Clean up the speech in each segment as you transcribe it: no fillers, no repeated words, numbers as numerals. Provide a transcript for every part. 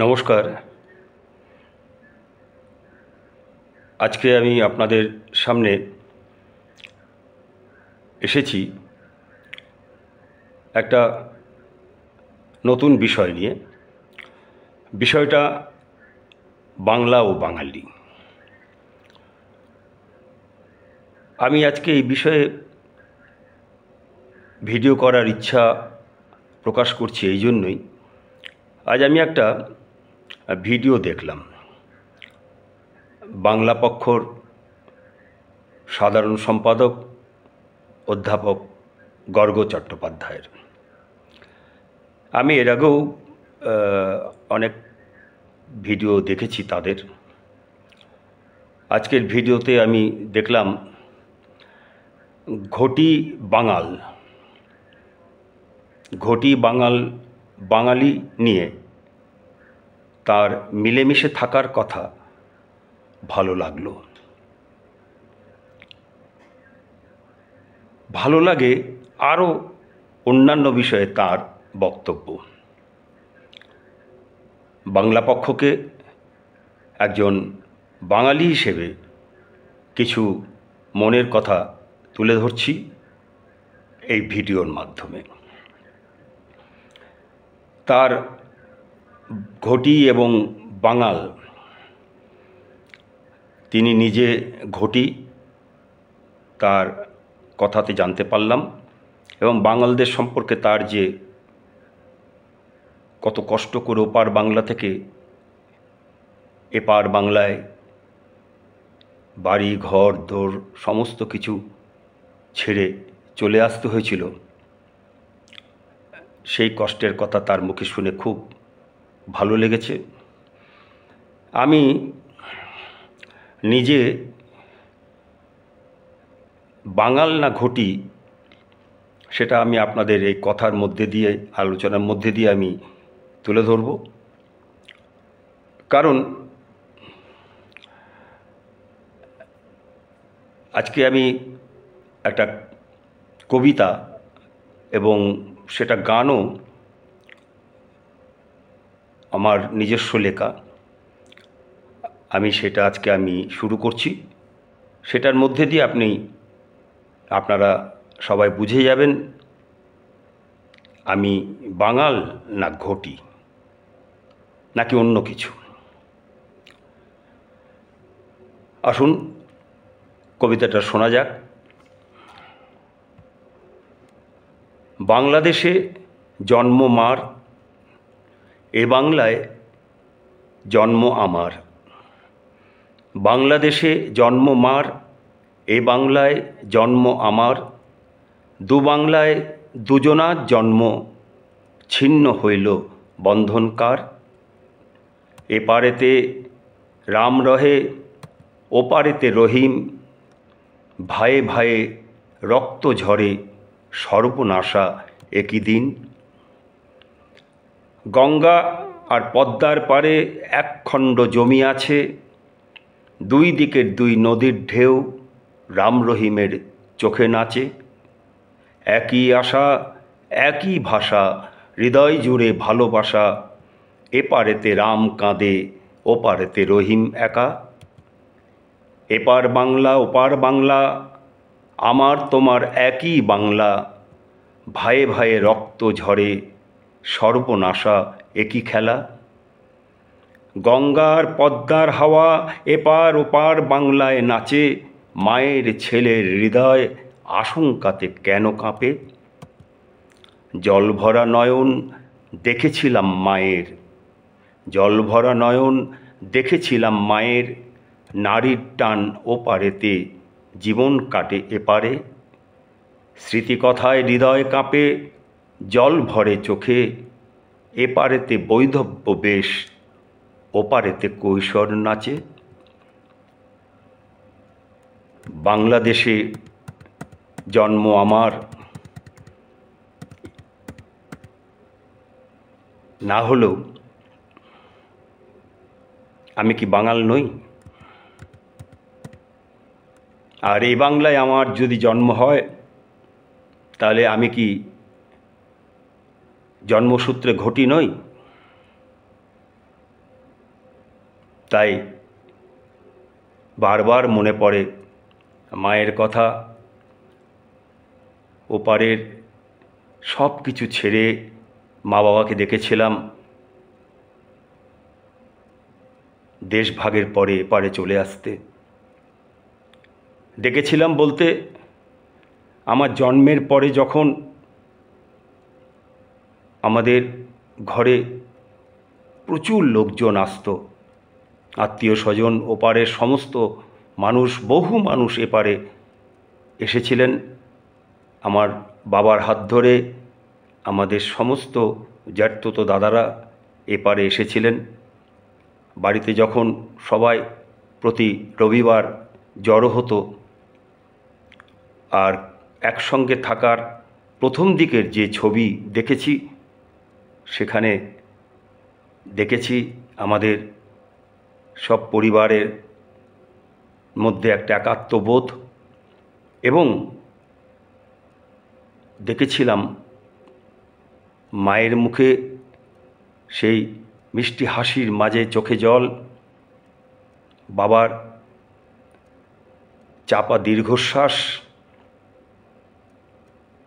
নমস্কার। আজকে আমি আপনাদের সামনে এসেছি একটা নতুন বিষয় নিয়ে। বিষয়টা বাংলা ও বাঙালি। আমি আজকে এই বিষয়ে ভিডিও করার ইচ্ছা প্রকাশ করছি এই জন্যই, আজ আমি একটা ভিডিও দেখলাম বাংলা পক্ষর সাধারণ সম্পাদক অধ্যাপক গর্গ চট্টোপাধ্যায়ের। আমি এর আগেও অনেক ভিডিও দেখেছি তাদের। আজকের ভিডিওতে আমি দেখলাম ঘটি বাঙালি নিয়ে তার মিলেমিশে থাকার কথা ভালো লাগলো। ভালো লাগে আরও অন্যান্য বিষয়ে তার বক্তব্য। বাংলা পক্ষকে একজন বাঙালি হিসেবে কিছু মনের কথা তুলে ধরছি এই ভিডিওর মাধ্যমে। তার ঘটি এবং বাঙাল, তিনি নিজে ঘটি, তার কথাতে জানতে পারলাম, এবং বাঙালদের সম্পর্কে তার যে কত কষ্ট করে ওপার বাংলা থেকে এপার বাংলায় বাড়ি ঘর দোর সমস্ত কিছু ছেড়ে চলে আসতে হয়েছিল, সেই কষ্টের কথা তার মুখে শুনে খুব ভালো লেগেছে। আমি নিজে বাঙাল না ঘটি সেটা আমি আপনাদের এই কথার মধ্যে দিয়ে, আলোচনার মধ্যে দিয়ে আমি তুলে ধরব। কারণ আজকে আমি একটা কবিতা এবং সেটা গানও আমার নিজস্ব লেখা, আমি সেটা আজকে আমি শুরু করছি। সেটার মধ্যে দিয়ে আপনারা সবাই বুঝে যাবেন আমি বাঙাল না ঘটি নাকি অন্য কিছু। আসুন কবিতাটা শোনা যাক। বাংলাদেশে জন্ম মার, এ বাংলায় জন্ম আমার। বাংলাদেশে জন্ম মার, এ বাংলায় জন্ম আমার। দু বাংলায় দুজনার জন্ম, ছিন্ন হইল বন্ধনকার। এপারেতে রাম রহে, ওপারেতে রহিম। ভায়ে ভায়ে রক্ত ঝরে, সর্বনাশা একই দিন। গঙ্গা আর পদ্মার পারে একখণ্ড জমি আছে। দুই দিকের দুই নদীর ঢেউ রাম রহিমের চোখে নাচে। একই আশা একই ভাষা, হৃদয় জুড়ে ভালোবাসা। এপারেতে রাম কাঁদে, ওপারেতে রহিম একা। এপার বাংলা ওপার বাংলা, আমার তোমার একই বাংলা। ভায়ে ভায়ে রক্ত ঝরে, সর্বনাশা একই খেলা। গঙ্গার পদ্মার হাওয়া এপার ওপার বাংলায় নাচে। মায়ের ছেলের হৃদয় আশঙ্কাতে কেন কাঁপে। জলভরা নয়ন দেখেছিলাম মায়ের, জলভরা নয়ন দেখেছিলাম মায়ের। নারীর টান ওপারেতে, জীবন কাটে এপারে। স্মৃতিকথায় হৃদয় কাঁপে, জল ভরে চোখে। এপারেতে বৈধব্য বেশ, ওপারেতে কৈশোর নাচে। বাংলাদেশে জন্ম আমার, না হলেও আমি কি বাঙাল নই? আর এই বাংলায় আমার যদি জন্ম হয়, তাহলে আমি কি জন্মসূত্রে ঘটি নই? তাই বারবার মনে পড়ে মায়ের কথা। ওপারের সব কিছু ছেড়ে মা বাবাকে দেখেছিলাম দেশভাগের পরে এপারে চলে আসতে। দেখেছিলাম বলতে আমার জন্মের পরে যখন আমাদের ঘরে প্রচুর লোকজন আসতো, আত্মীয় স্বজন, ওপারের সমস্ত মানুষ, বহু মানুষ এপারে এসেছিলেন। আমার বাবার হাত ধরে আমাদের সমস্ত জ্যাঠতো দাদারা এপারে এসেছিলেন। বাড়িতে যখন সবাই প্রতি রবিবার জড়ো হতো, আর একসঙ্গে থাকার প্রথম দিকের যে ছবি দেখেছি, সেখানে দেখেছি আমাদের সব পরিবারের মধ্যে একটা একাত্মবোধ, এবং দেখেছিলাম মায়ের মুখে সেই মিষ্টি হাসির মাঝে চোখে জল, বাবার চাপা দীর্ঘশ্বাস।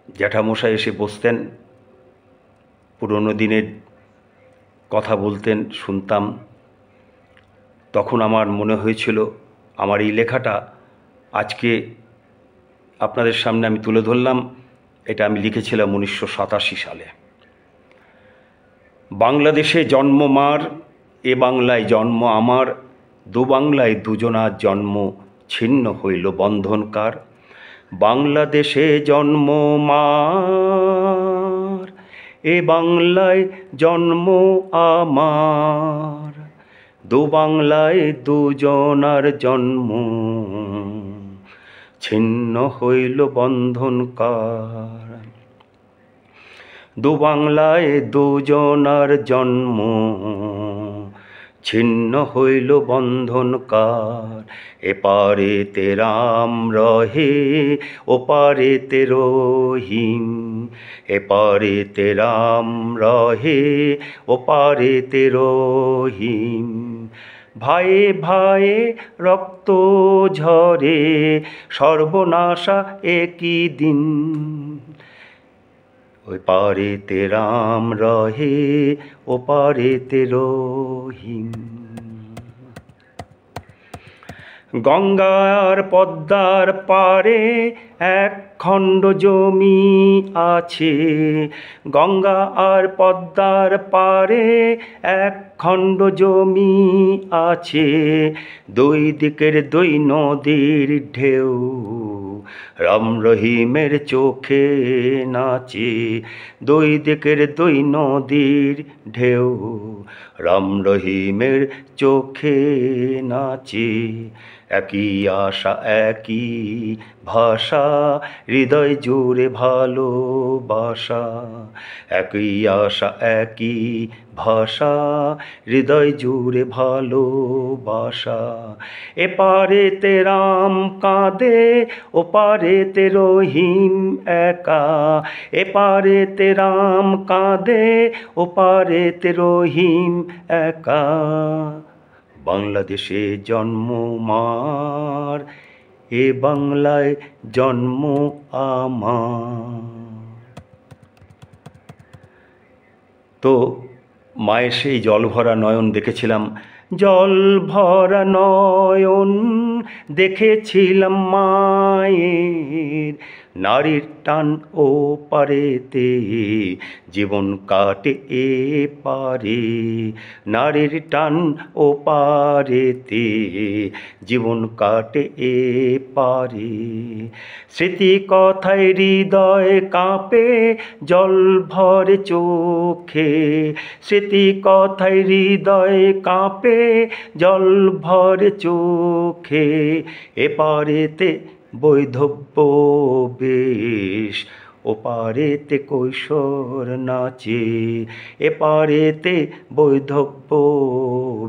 জ্যাঠামশাই এসে বসতেন, পুরনো দিনের কথা বলতেন, শুনতাম। তখন আমার মনে হয়েছিল আমার এই লেখাটা আজকে আপনাদের সামনে আমি তুলে ধরলাম। এটা আমি লিখেছিলাম 1987 সালে। বাংলাদেশে জন্ম মার, এ বাংলায় জন্ম আমার, দু বাংলায় দুজনার জন্ম, ছিন্ন হইল বন্ধনকার। বাংলাদেশে জন্ম মার, এ বাংলায় জন্ম আমার, দু বাংলায় দুজনার জন্ম, ছিন্ন হইল বন্ধনকার। দু বাংলায় দুজনার জন্ম, ছিন্ন হইল বন্ধনকার। এপারেতে রাম রহে, ওপারেতে রহিম, এপারেতে রাম রহে, ওপারেতে রহিম। ভাইয়ে ভাইয়ে রক্ত ঝরে, সর্বনাশা একই দিন। ওই পারেতে রাম রহে, ও পারেতে রহিম। গঙ্গার পদ্মার পারে এক খণ্ড জমি আছে, গঙ্গা আর পদ্মার পারে এক খণ্ড জমি আছে। দুই দিকের দুই নদীর ঢেউ রাম রহিমের চোখে নাচে। দুই দিকের দুই নদীর ঢেউ রাম রহিমের চোখে নাচে। একই আশা একই ভাষা, হৃদয় জুড়ে ভালোবাসা। একই আশা একই ভাষা, হৃদয় জুড়ে ভালোবাসা। এপারেতে রাম কাঁদে, ওপারেতে রহিম একা। এপারেতে রাম কাঁদে, ওপারেতে রহিম একা। বাংলাদেশে জন্ম মার, এ বাংলায় জন্ম আমার। তো মায়ের সেই জল ভরা নয়ন দেখেছিলাম, জল ভরা নয়ন দেখেছিলাম মায়ের। নারীর টান ও পারেতে, জীবন কাটে এ পারে। নারীর টান ও পারেতে, জীবন কাটে এ পারে। স্মৃতি কথায় হৃদয় কাঁপে, জল ভরে চোখে। স্মৃতি কথায় হৃদয় কাঁপে, জল ভরে চোখে। এপারেতে বৈধব্য বেশ, ওপারেতে কৈশোর নাচে। এপারেতে বৈধব্য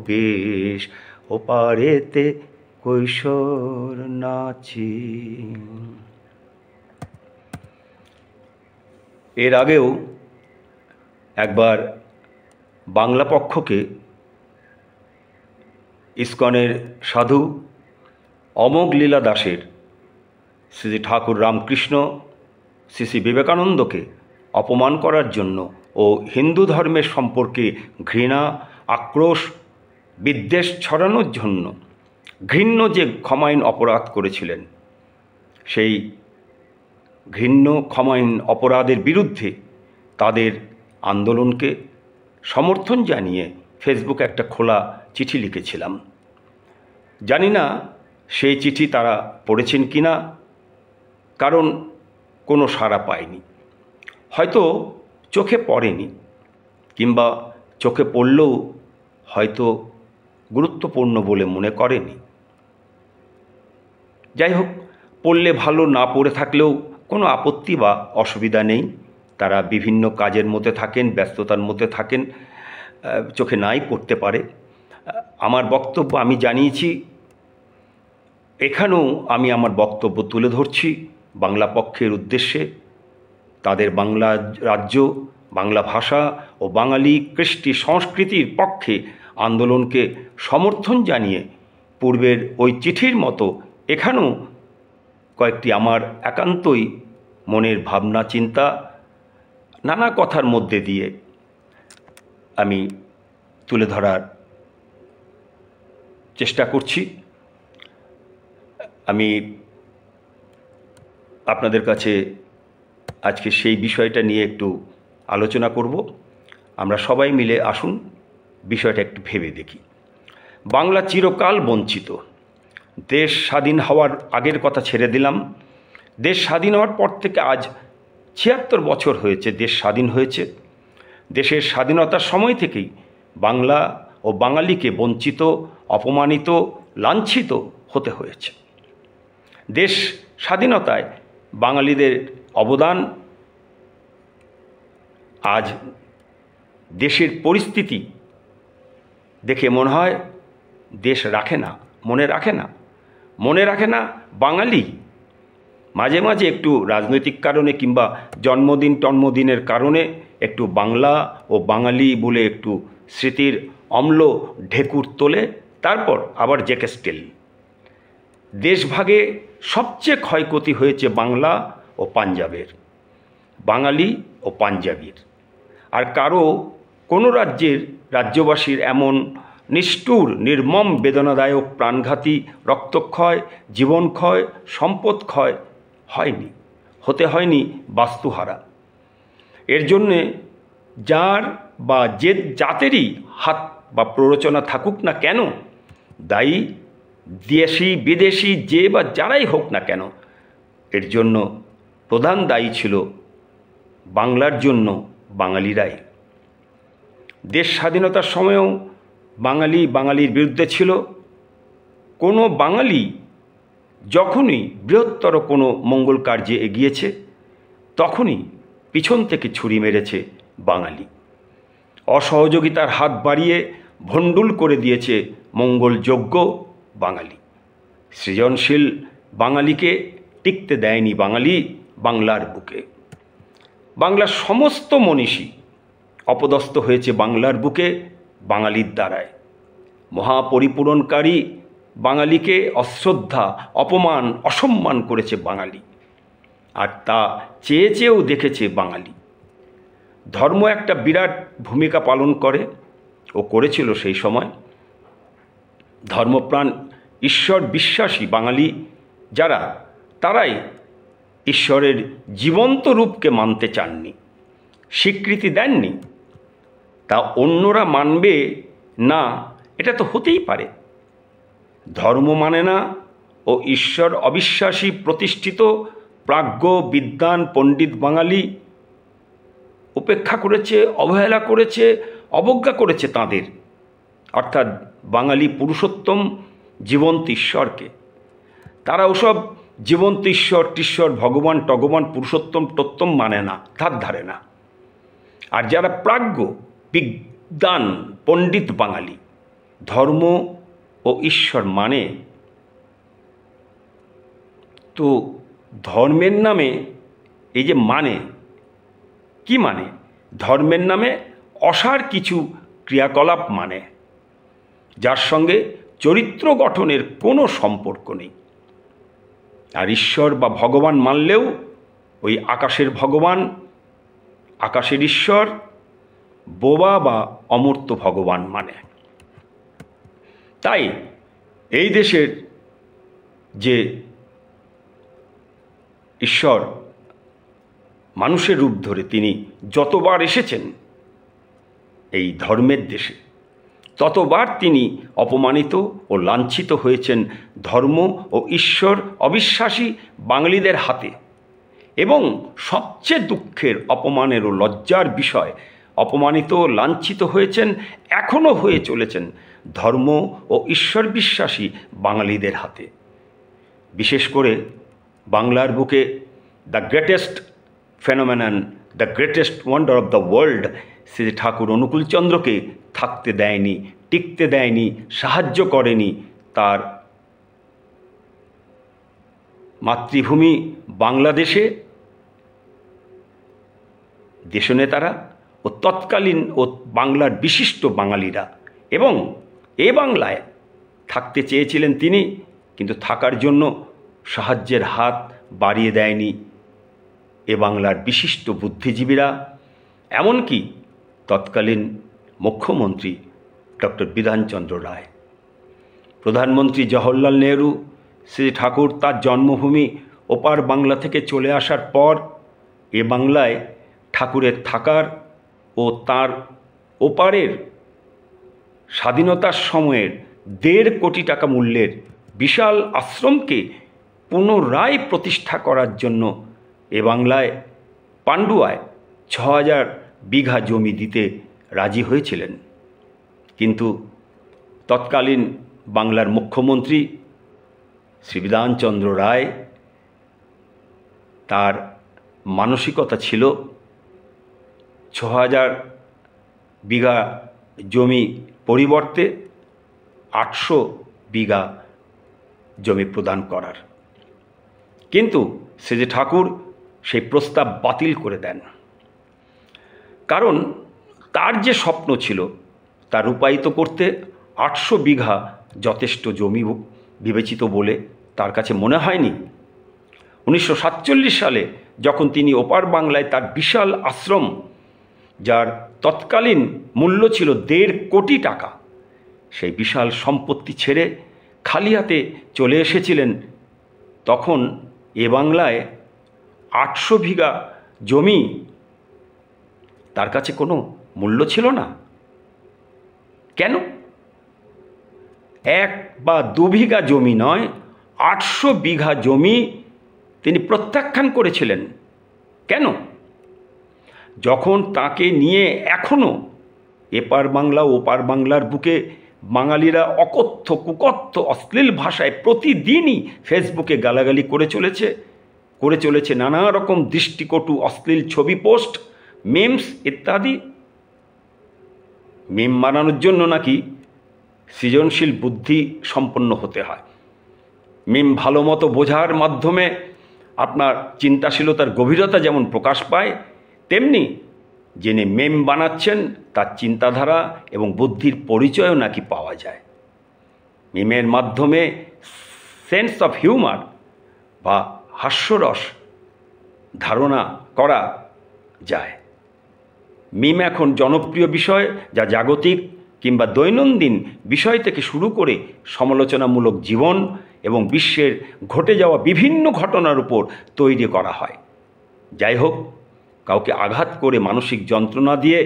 বেশ, ওপারেতে কৈশোর নাচে। এর আগেও একবার বাংলা পক্ষকে ইস্কনের সাধু অমোঘ লীলা দাসের শ্রী ঠাকুর রামকৃষ্ণ শ্রী শ্রী বিবেকানন্দকে অপমান করার জন্য ও হিন্দু ধর্মের সম্পর্কে ঘৃণা, আক্রোশ, বিদ্বেষ ছড়ানোর জন্য ঘৃণ্য যে ক্ষমাহীন অপরাধ করেছিলেন, সেই ঘৃণ্য ক্ষমাহীন অপরাধের বিরুদ্ধে তাদের আন্দোলনকে সমর্থন জানিয়ে ফেসবুকে একটা খোলা চিঠি লিখেছিলাম। জানি না সেই চিঠি তারা পড়েছেন কি না, কারণ কোনো সাড়া পায়নি। হয়তো চোখে পড়েনি, কিংবা চোখে পড়লেও হয়তো গুরুত্বপূর্ণ বলে মনে করেনি। যাই হোক, পড়লে ভালো, না পড়ে থাকলেও কোনো আপত্তি বা অসুবিধা নেই। তারা বিভিন্ন কাজের মধ্যে থাকেন, ব্যস্ততার মধ্যে থাকেন, চোখে নাই পড়তে পারে। আমার বক্তব্য আমি জানিয়েছি, এখানেও আমি আমার বক্তব্য তুলে ধরছি বাংলা পক্ষের উদ্দেশ্যে। তাদের বাংলা রাজ্য, বাংলা ভাষা ও বাঙালি কৃষ্টি সংস্কৃতির পক্ষে আন্দোলনকে সমর্থন জানিয়ে পূর্বের ওই চিঠির মতো এখানেও কয়েকটি আমার একান্তই মনের ভাবনা, চিন্তা, নানা কথার মধ্যে দিয়ে আমি তুলে ধরার চেষ্টা করছি। আমি আপনাদের কাছে আজকে সেই বিষয়টা নিয়ে একটু আলোচনা করব। আমরা সবাই মিলে আসুন বিষয়টা একটু ভেবে দেখি। বাংলা চিরকাল বঞ্চিত। দেশ স্বাধীন হওয়ার আগের কথা ছেড়ে দিলাম, দেশ স্বাধীন হওয়ার পর থেকে আজ ৭৬ বছর হয়েছে দেশ স্বাধীন হয়েছে। দেশের স্বাধীনতার সময় থেকেই বাংলা ও বাঙালিকে বঞ্চিত, অপমানিত, লাঞ্ছিত হতে হয়েছে। দেশ স্বাধীনতায় বাঙালিদের অবদান আজ দেশের পরিস্থিতি দেখে মনে হয় দেশ রাখে না, মনে রাখে না বাঙালি। মাঝে মাঝে একটু রাজনৈতিক কারণে কিংবা জন্মদিনের কারণে একটু বাংলা ও বাঙালি বলে একটু স্মৃতির অম্ল ঢেকুর তোলে, তারপর আবার জেকেস্টেল। দেশভাগে সবচেয়ে ক্ষয়ক্ষতি হয়েছে বাংলা ও পাঞ্জাবের, বাঙালি ও পাঞ্জাবির। আর কোনো রাজ্যবাসীর এমন নিষ্ঠুর, নির্মম, বেদনাদায়ক, প্রাণঘাতী রক্তক্ষয়, জীবনক্ষয়, সম্পদক্ষয় হয়নি, হতে হয়নি বাস্তুহারা। এর জন্যে যার বা যে জাতেরই হাত বা প্ররোচনা থাকুক না কেন, দায়ী দেশি বিদেশি যে বা যারাই হোক না কেন, এর জন্য প্রধান দায়ী ছিল বাংলার জন্য বাঙালিরাই। দেশ স্বাধীনতার সময়ও বাঙালির বিরুদ্ধে ছিল। কোনো বাঙালি যখনই বৃহত্তর কোনো মঙ্গল কার্যে এগিয়েছে, তখনই পিছন থেকে ছুরি মেরেছে বাঙালি। অসহযোগিতার হাত বাড়িয়ে ভণ্ডুল করে দিয়েছে মঙ্গলযোগ্য বাঙালি। সৃজনশীল বাঙালিকে টিকতে দেয়নি বাঙালি বাংলার বুকে। বাংলার সমস্ত মনীষী অপদস্থ হয়েছে বাংলার বুকে বাঙালির দ্বারায়। মহাপরিপূরণকারী বাঙালিকে অশ্রদ্ধা, অপমান, অসম্মান করেছে বাঙালি, আর তা চেয়েও দেখেছে বাঙালি। ধর্ম একটা বিরাট ভূমিকা পালন করে ও করেছিল সেই সময়। ধর্মপ্রাণ, ঈশ্বর বিশ্বাসী বাঙালি যারা, তারাই ঈশ্বরের জীবন্ত রূপকে মানতে চাননি, স্বীকৃতি দেননি। তা অন্যরা মানবে না, এটা তো হতেই পারে। ধর্ম মানে না ও ঈশ্বর অবিশ্বাসী প্রতিষ্ঠিত প্রাজ্ঞ, বিদ্বান, পণ্ডিত বাঙালি উপেক্ষা করেছে, অবহেলা করেছে, অবজ্ঞা করেছে তাঁদের, অর্থাৎ বাঙালি পুরুষোত্তম জীবন্ত ঈশ্বরকে। তারা ওসব জীবন্ত ঈশ্বর, ভগবান, পুরুষোত্তম টোত্তম মানে না, ধার ধারে না। আর যারা প্রাজ্ঞ, বিদ্বান, পণ্ডিত বাঙালি ধর্ম ও ঈশ্বর মানে, তো ধর্মের নামে এই যে মানে, কি মানে? ধর্মের নামে অসার কিছু ক্রিয়াকলাপ মানে, যার সঙ্গে চরিত্র গঠনের কোনো সম্পর্ক নেই। আর ঈশ্বর বা ভগবান মানলেও ওই আকাশের ভগবান, আকাশের ঈশ্বর, বোবা বা অমূর্ত ভগবান মানে। তাই এই দেশের যে ঈশ্বর মানুষের রূপ ধরে তিনি যতবার এসেছেন এই ধর্মের দেশে, ততবার তিনি অপমানিত ও লাঞ্ছিত হয়েছেন ধর্ম ও ঈশ্বর অবিশ্বাসী বাঙালিদের হাতে। এবং সবচেয়ে দুঃখের, অপমানের ও লজ্জার বিষয়, অপমানিত ও লাঞ্ছিত হয়েছেন, এখনও হয়ে চলেছেন ধর্ম ও ঈশ্বর বিশ্বাসী বাঙালিদের হাতে। বিশেষ করে বাংলার বুকে the greatest phenomenon, the greatest wonder of the world Shri Thakur অনুকূলচন্দ্রকে থাকতে দেয়নি, টিকতে দেয়নি, সাহায্য করেনি তার মাতৃভূমি বাংলাদেশে দেশনেতারা ও তৎকালীন ও বাংলার বিশিষ্ট বাঙালিরা। এবং এ বাংলায় থাকতে চেয়েছিলেন তিনি, কিন্তু থাকার জন্য সাহায্যের হাত বাড়িয়ে দেয়নি এ বাংলার বিশিষ্ট বুদ্ধিজীবীরা, এমনকি তৎকালীন মুখ্যমন্ত্রী ডক্টর বিধানচন্দ্র রায়। প্রধানমন্ত্রী জওহরলাল নেহরু শ্রী ঠাকুর তার জন্মভূমি ওপার বাংলা থেকে চলে আসার পর এ বাংলায় ঠাকুরের থাকার ও তার ওপারের স্বাধীনতার সময়ের 1.5 কোটি টাকা মূল্যের বিশাল আশ্রমকে পুনরায় প্রতিষ্ঠা করার জন্য এ বাংলায় পান্ডুয়ায় 6000 বিঘা জমি দিতে রাজি হয়েছিলেন। কিন্তু তৎকালীন বাংলার মুখ্যমন্ত্রী শ্রী বিধানচন্দ্র রায়, তার মানসিকতা ছিল 6000 বিঘা জমি পরিবর্তে 800 বিঘা জমি প্রদান করার। কিন্তু শ্রী ঠাকুর সেই প্রস্তাব বাতিল করে দেন, কারণ তার যে স্বপ্ন ছিল তা রূপায়িত করতে 800 বিঘা যথেষ্ট জমি বিবেচিত বলে তার কাছে মনে হয়নি। 1947 সালে যখন তিনি ওপার বাংলায় তার বিশাল আশ্রম, যার তৎকালীন মূল্য ছিল 1.5 কোটি টাকা, সেই বিশাল সম্পত্তি ছেড়ে খালি হাতে চলে এসেছিলেন, তখন এ বাংলায় 800 বিঘা জমি তার কাছে কোনো মূল্য ছিল না। কেন? 1 বা 2 বিঘা জমি নয়, 800 বিঘা জমি তিনি প্রত্যাখ্যান করেছিলেন। কেন? যখন তাকে নিয়ে এখনও এপার বাংলা ওপার বাংলার বুকে বাঙালিরা অকথ্য কুকথ্য অশ্লীল ভাষায় প্রতিদিনই ফেসবুকে গালাগালি করে চলেছে নানা রকম দৃষ্টিকটু অশ্লীল ছবি, পোস্ট, মেমস ইত্যাদি। মেম বানানোর জন্য নাকি সৃজনশীল বুদ্ধি সম্পন্ন হতে হয়। মেম ভালো মতো বোঝার মাধ্যমে আপনার চিন্তাশীলতার গভীরতা যেমন প্রকাশ পায়, তেমনি যিনি মেম বানাচ্ছেন তার চিন্তাধারা এবং বুদ্ধির পরিচয়ও নাকি পাওয়া যায়। মেমের মাধ্যমে সেন্স অফ হিউমার বা হাস্যরস ধারণা করা যায়। মিম এখন জনপ্রিয় বিষয়, যা জাগতিক কিংবা দৈনন্দিন বিষয় থেকে শুরু করে সমালোচনামূলক জীবন এবং বিশ্বের ঘটে যাওয়া বিভিন্ন ঘটনার উপর তৈরি করা হয়। যাই হোক, কাউকে আঘাত করে, মানসিক যন্ত্রণা দিয়ে,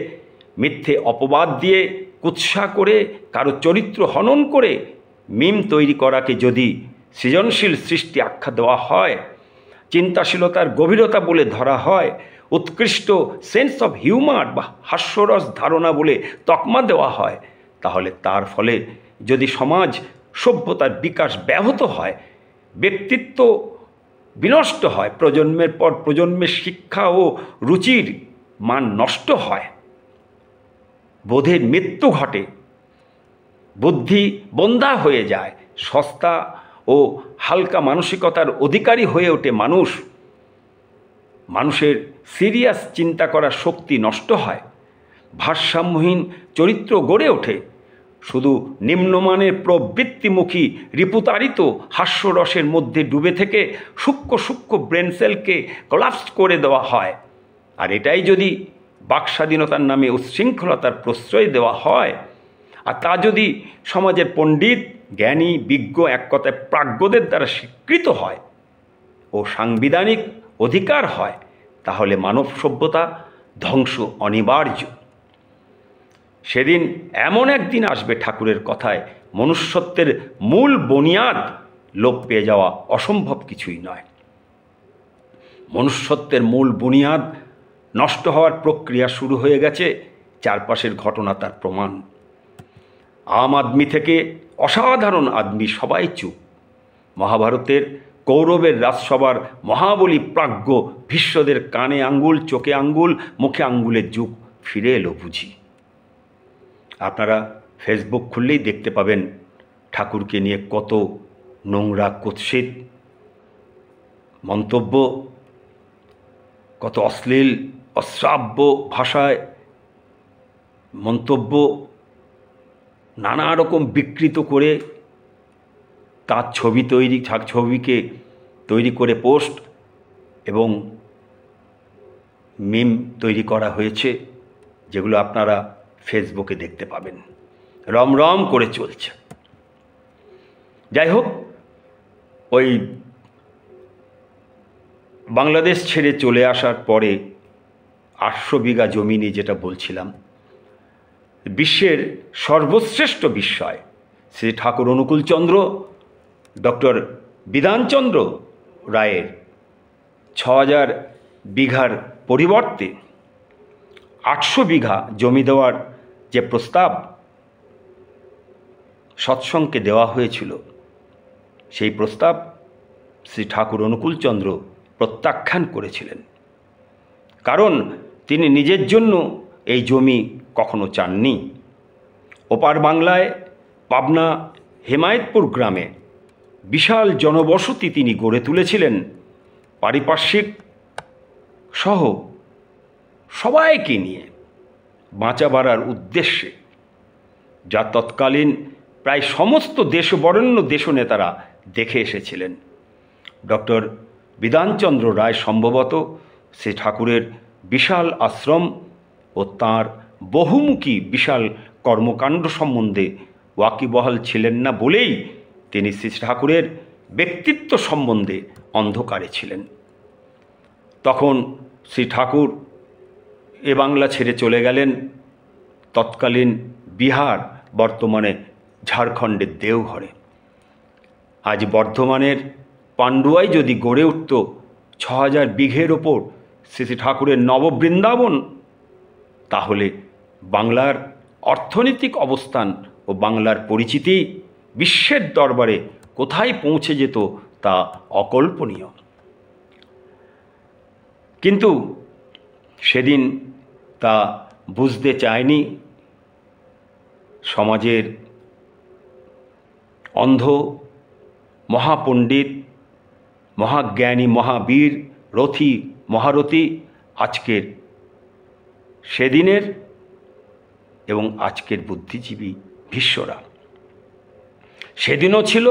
মিথ্যে অপবাদ দিয়ে, কুৎসা করে, কারো চরিত্র হনন করে মিম তৈরি করাকে যদি সৃজনশীল সৃষ্টি আখ্যা দেওয়া হয়, চিন্তাশীলতার গভীরতা বলে ধরা হয়, উৎকৃষ্ট সেন্স অফ হিউমার বা হাস্যরস ধারণা বলে তকমা দেওয়া হয়, তাহলে তার ফলে যদি সমাজ সভ্যতার বিকাশ ব্যাহত হয়, ব্যক্তিত্ব বিনষ্ট হয়, প্রজন্মের পর প্রজন্মের শিক্ষা ও রুচির মান নষ্ট হয়, বোধের মৃত্যু ঘটে, বুদ্ধি বন্ধা হয়ে যায়, সস্তা ও হালকা মানসিকতার অধিকারী হয়ে ওঠে মানুষের সিরিয়াস চিন্তা করার শক্তি নষ্ট হয়, ভারসাম্যহীন চরিত্র গড়ে ওঠে, শুধু নিম্নমানের প্রবৃত্তিমুখী রিপুতাড়িত হাস্যরসের মধ্যে ডুবে থেকে সূক্ষ্ম সূক্ষ্ম ব্রেন সেলকে কোলাপস করে দেওয়া হয়, আর এটাই যদি বাকস্বাধীনতার নামে উচ্ছৃঙ্খলতার প্রশ্রয় দেওয়া হয়, আর তা যদি সমাজের পণ্ডিত, জ্ঞানী, বিজ্ঞ, এক কথায় প্রাজ্ঞদের দ্বারা স্বীকৃত হয় ও সাংবিধানিক অধিকার হয়, তাহলে মানব সভ্যতা ধ্বংস অনিবার্য। সেদিন এমন একদিন আসবে, ঠাকুরের কথায় মনুষ্যত্বের মূল বুনিয়াদ লোপ পেয়ে যাওয়া অসম্ভব কিছুই নয়। মনুষ্যত্বের মূল বুনিয়াদ নষ্ট হওয়ার প্রক্রিয়া শুরু হয়ে গেছে, চারপাশের ঘটনা তার প্রমাণ। আম আদমি থেকে অসাধারণ আদমি সবাই চুপ। মহাভারতের কৌরবের রাজসভার মহাবলী প্রাজ্ঞ ভীষ্মদের কানে আঙ্গুল, চোখে আঙ্গুল, মুখে আঙ্গুলের যুগ ফিরে এলো বুঝি। আপনারা ফেসবুক খুললেই দেখতে পাবেন ঠাকুরকে নিয়ে কত নোংরা কুৎসিত মন্তব্য, কত অশ্লীল অশ্রাব্য ভাষায় মন্তব্য, নানা রকম বিকৃত করে তার ছবিকে তৈরি করে পোস্ট এবং মিম তৈরি করা হয়েছে, যেগুলো আপনারা ফেসবুকে দেখতে পাবেন। রমরম করে চলছে। যাই হোক, ওই বাংলাদেশ ছেড়ে চলে আসার পরে 800 বিঘা জমি নিয়ে যেটা বলছিলাম, বিশ্বের সর্বশ্রেষ্ঠ বিস্ময় শ্রী ঠাকুর অনুকূলচন্দ্র ডক্টর বিধানচন্দ্র রায়ের 6000 বিঘার পরিবর্তে 800 বিঘা জমি দেওয়ার যে প্রস্তাব সৎসঙ্গে দেওয়া হয়েছিল, সেই প্রস্তাব শ্রী ঠাকুর অনুকূলচন্দ্র প্রত্যাখ্যান করেছিলেন। কারণ তিনি নিজের জন্য এই জমি কখনো চাননি। ওপার বাংলায় পাবনা হেমায়েতপুর গ্রামে বিশাল জনবসতি তিনি গড়ে তুলেছিলেন, পারিপার্শ্বিক সহ সবাইকে নিয়ে বাঁচা বাড়ার উদ্দেশ্যে, যা তৎকালীন প্রায় সমস্ত দেশবরেণ্য দেশনেতারা দেখে এসেছিলেন। ডক্টর বিধানচন্দ্র রায় সম্ভবত শ্রী ঠাকুরের বিশাল আশ্রম ও তাঁর বহুমুখী বিশাল কর্মকাণ্ড সম্বন্ধে ওয়াকিবহাল ছিলেন না বলেই তিনি শ্রী ঠাকুরের ব্যক্তিত্ব সম্বন্ধে অন্ধকারে ছিলেন। তখন শ্রী ঠাকুর এ বাংলা ছেড়ে চলে গেলেন তৎকালীন বিহার, বর্তমানে ঝাড়খণ্ডের দেওঘরে। আজ বর্ধমানের পান্ডুয়ায় যদি গড়ে উঠত 6000 বিঘের ওপর শ্রী ঠাকুরের নববৃন্দাবন, তাহলে বাংলার অর্থনৈতিক অবস্থান ও বাংলার পরিচিতি বিশ্বের দরবারে কোথায় পৌঁছে যেত তা অকল্পনীয়। কিন্তু সেদিন তা বুঝতে চায়নি সমাজের অন্ধ মহাপণ্ডিত, মহাজ্ঞানী, মহাবীর, রথী, মহারথী আজকের সেদিনের এবং আজকের বুদ্ধিজীবী ভীষ্মরা। সেদিনও ছিল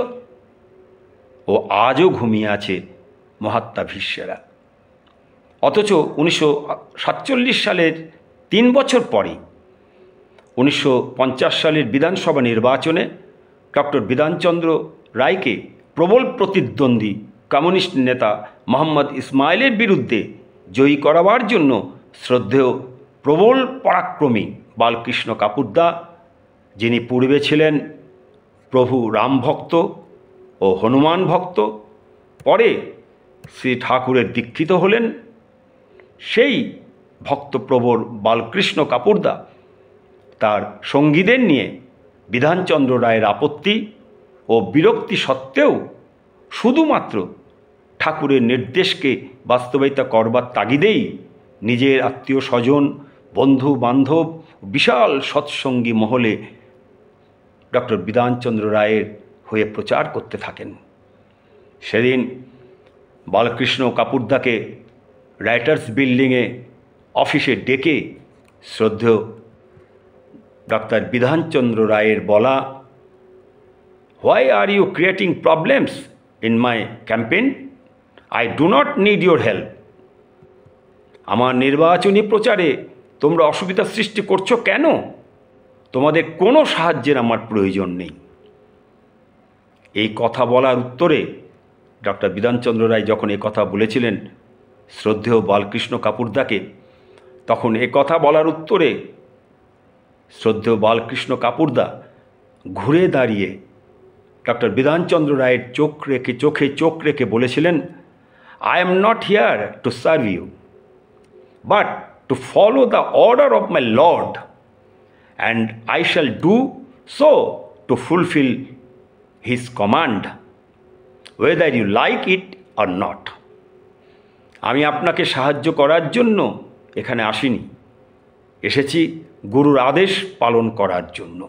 ও আজও ঘুমিয়ে আছে মহাত্মা ভীষ্মেরা। অথচ 1947 সালের 3 বছর পরেই 1950 সালের বিধানসভা নির্বাচনে ডক্টর বিধানচন্দ্র রায়কে প্রবল প্রতিদ্বন্দ্বী কমিউনিস্ট নেতা মোহাম্মদ ইসমাইলের বিরুদ্ধে জয়ী করাবার জন্য শ্রদ্ধেয় প্রবল পরাক্রমী বালকৃষ্ণ কাপুরদা, যিনি পূর্বে ছিলেন প্রভু রাম ভক্ত ও হনুমান ভক্ত, পরে শ্রী ঠাকুরের দীক্ষিত হলেন, সেই ভক্তপ্রবর বালকৃষ্ণ কাপুরদা তার সঙ্গীদের নিয়ে বিধানচন্দ্র রায়ের আপত্তি ও বিরক্তি সত্ত্বেও শুধুমাত্র ঠাকুরের নির্দেশকে বাস্তবায়িত করবার তাগিদেই নিজের আত্মীয় স্বজন, বন্ধু বান্ধব, বিশাল সৎসঙ্গী মহলে ডক্টর বিধানচন্দ্র রায়ের হয়ে প্রচার করতে থাকেন। সেদিন বালকৃষ্ণ কাপুরদাকে রাইটার্স বিল্ডিংয়ে অফিসে ডেকে শ্রদ্ধেয় ডাক্তার বিধানচন্দ্র রায়ের বলা, why are you creating problems in my campaign? I do not need your help. আমার নির্বাচনী প্রচারে তোমরা অসুবিধা সৃষ্টি করছো কেন? তোমাদের কোনো সাহায্যের আমার প্রয়োজন নেই। এই কথা বলার উত্তরে ডক্টর বিধানচন্দ্র রায় যখন এই কথা বলেছিলেন শ্রদ্ধেয় বালকৃষ্ণ কাপুরদাকে, তখন এ কথা বলার উত্তরে শ্রদ্ধেয় বালকৃষ্ণ কাপুরদা ঘুরে দাঁড়িয়ে ডক্টর বিধানচন্দ্র রায়ের চোখে চোখ রেখে বলেছিলেন, I am not here to serve you, but to follow the order of my Lord, and I shall do so to fulfill his command, whether you like it or not. আমি আপনাকে সাহায্য করার জন্য এখানে আসিনি, এসেছি গুরুর আদেশ পালন করার জন্য,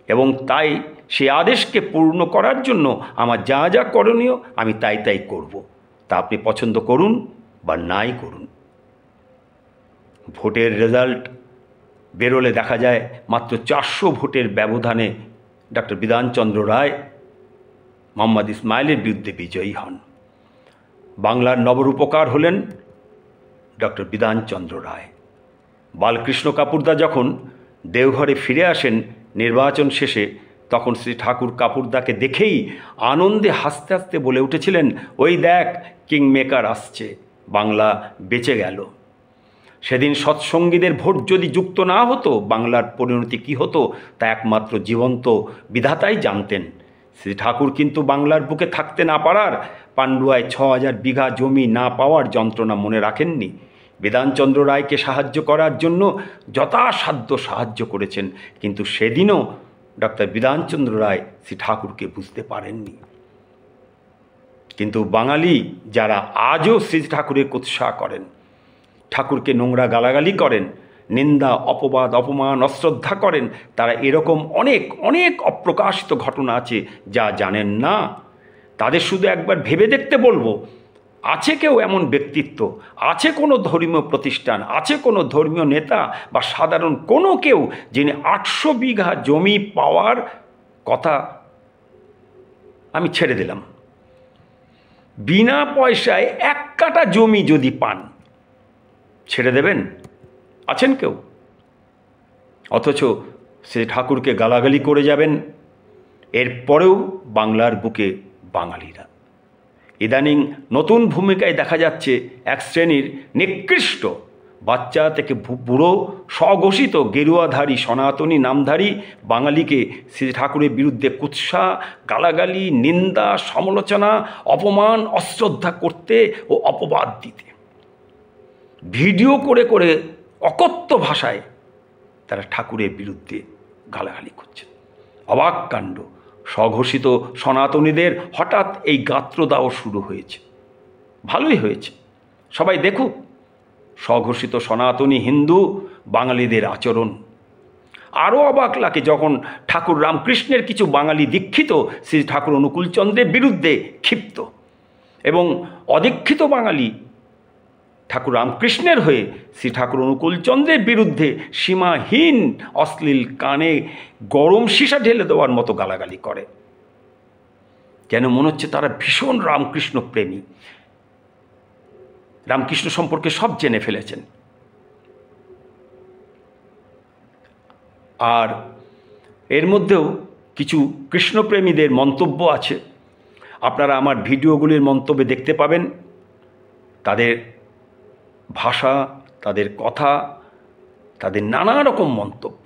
এবং তাই সেই আদেশকে পূর্ণ করার জন্য আমার যা যা করণীয় আমি তাই করব, তা আপনি পছন্দ করুন বা নাই করুন। ভোটের রেজাল্ট বেরোলে দেখা যায় মাত্র 400 ভোটের ব্যবধানে ডক্টর বিধানচন্দ্র রায় মোহাম্মদ ইসমাইলের বিরুদ্ধে বিজয়ী হন। বাংলার নবরূপকার হলেন ডক্টর বিধানচন্দ্র রায়। বালকৃষ্ণ কাপুরদা যখন দেওঘরে ফিরে আসেন নির্বাচন শেষে, তখন শ্রী ঠাকুর কাপুরদাকে দেখেই আনন্দে হাসতে হাসতে বলে উঠেছিলেন, ওই দেখ কিং মেকার আসছে, বাংলা বেঁচে গেল। সেদিন সৎসঙ্গীদের ভোট যদি যুক্ত না হতো বাংলার পরিণতি কী হতো তা একমাত্র জীবন্ত বিধাতাই জানতেন। শ্রী ঠাকুর কিন্তু বাংলার বুকে থাকতে না পারার, পান্ডুয়ায় 6000 বিঘা জমি না পাওয়ার যন্ত্রণা মনে রাখেননি। বিধানচন্দ্র রায়কে সাহায্য করার জন্য যথাসাধ্য সাহায্য করেছেন, কিন্তু সেদিনও ডক্টর বিধানচন্দ্র রায় শ্রী ঠাকুরকে বুঝতে পারেননি। কিন্তু বাঙালি যারা আজও শ্রী ঠাকুরের কুৎসা করেন, ঠাকুরকে নোংরা গালাগালি করেন, নিন্দা অপবাদ অপমান অশ্রদ্ধা করেন, তারা এরকম অনেক অনেক অপ্রকাশিত ঘটনা আছে যা জানেন না। তাদের শুধু একবার ভেবে দেখতে বলবো, আছে কেউ এমন ব্যক্তিত্ব, আছে কোনো ধর্মীয় প্রতিষ্ঠান, আছে কোনো ধর্মীয় নেতা বা সাধারণ কোনো কেউ যিনি 800 বিঘা জমি পাওয়ার কথা আমি ছেড়ে দিলাম, বিনা পয়সায় 1 কাঠা জমি যদি পান ছেড়ে দেবেন? আছেন কেউ? অথচ সে ঠাকুরকে গালাগালি করে যাবেন। এরপরেও বাংলার বুকে বাঙালিরা ইদানিং নতুন ভূমিকায় দেখা যাচ্ছে এক শ্রেণীর নিকৃষ্ট, বাচ্চা থেকে বুড়ো স্বঘোষিত গেরুয়াধারী সনাতনী নামধারী বাঙালিকে শ্রী ঠাকুরের বিরুদ্ধে কুৎসা গালাগালি নিন্দা সমালোচনা অপমান অশ্রদ্ধা করতে ও অপবাদ দিতে, ভিডিও করে করে অকথ্য ভাষায় তারা ঠাকুরের বিরুদ্ধে গালাগালি করছেন। অবাক কাণ্ড, স্বঘোষিত সনাতনীদের হঠাৎ এই গাত্রদাহ শুরু হয়েছে। ভালোই হয়েছে, সবাই দেখুক স্বঘোষিত সনাতনী হিন্দু বাঙালিদের আচরণ। আরও অবাক লাগে যখন ঠাকুর রামকৃষ্ণের কিছু বাঙালি দীক্ষিত শ্রী ঠাকুর অনুকূলচন্দ্রের বিরুদ্ধে ক্ষিপ্ত, এবং অদীক্ষিত বাঙালি ঠাকুর রামকৃষ্ণের হয়ে শ্রী ঠাকুর অনুকূলচন্দ্রের বিরুদ্ধে সীমাহীন অশ্লীল কানে গরম সীসা ঢেলে দেওয়ার মতো গালাগালি করে। যেন মনে হচ্ছে তারা ভীষণ রামকৃষ্ণ প্রেমী, রামকৃষ্ণ সম্পর্কে সব জেনে ফেলেছেন। আর এর মধ্যেও কিছু কৃষ্ণপ্রেমীদের মন্তব্য আছে, আপনারা আমার ভিডিওগুলির মন্তব্যে দেখতে পাবেন। তাদের ভাষা, তাদের কথা, তাদের নানা রকম মন্তব্য,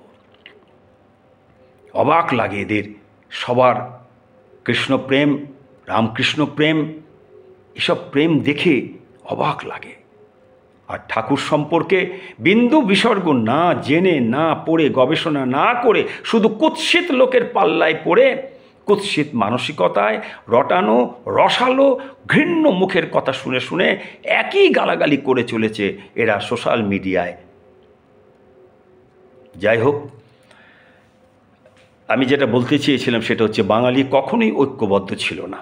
অবাক লাগে এদের সবার কৃষ্ণপ্রেম রামকৃষ্ণ প্রেম, এসব প্রেম দেখে অবাক লাগে। আর ঠাকুর সম্পর্কে বিন্দু বিসর্গ না জেনে না পড়ে গবেষণা না করে শুধু কুৎসিত লোকের পাল্লায় পড়ে কুৎসিত মানসিকতায় রটানো রসালো ঘৃণ্য মুখের কথা শুনে শুনে একই গালাগালি করে চলেছে এরা সোশ্যাল মিডিয়ায়। যাই হোক, আমি যেটা বলতে চেয়েছিলাম সেটা হচ্ছে বাঙালি কখনোই ঐক্যবদ্ধ ছিল না।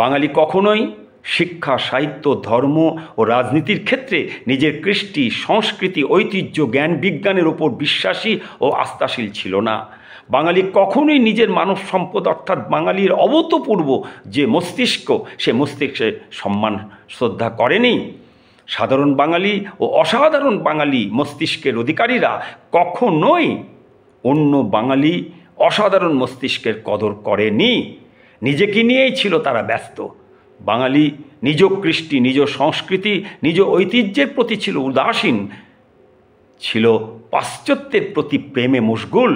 বাঙালি কখনোই শিক্ষা, সাহিত্য, ধর্ম ও রাজনীতির ক্ষেত্রে নিজের কৃষ্টি, সংস্কৃতি, ঐতিহ্য, জ্ঞান বিজ্ঞানের ওপর বিশ্বাসী ও আস্থাশীল ছিল না। বাঙালি কখনোই নিজের মানব সম্পদ অর্থাৎ বাঙালির অভূতপূর্ব যে মস্তিষ্ক, সে মস্তিষ্কে সম্মান শ্রদ্ধা করেনি। সাধারণ বাঙালি ও অসাধারণ বাঙালি মস্তিষ্কের অধিকারীরা কখনোই অন্য বাঙালি অসাধারণ মস্তিষ্কের কদর করেনি। নিজেকে নিয়েই ছিল তারা ব্যস্ত। বাঙালি নিজ কৃষ্টি, নিজ সংস্কৃতি, নিজ ঐতিহ্যের প্রতি ছিল উদাসীন, ছিল পাশ্চাত্যের প্রতি প্রেমে মশগুল।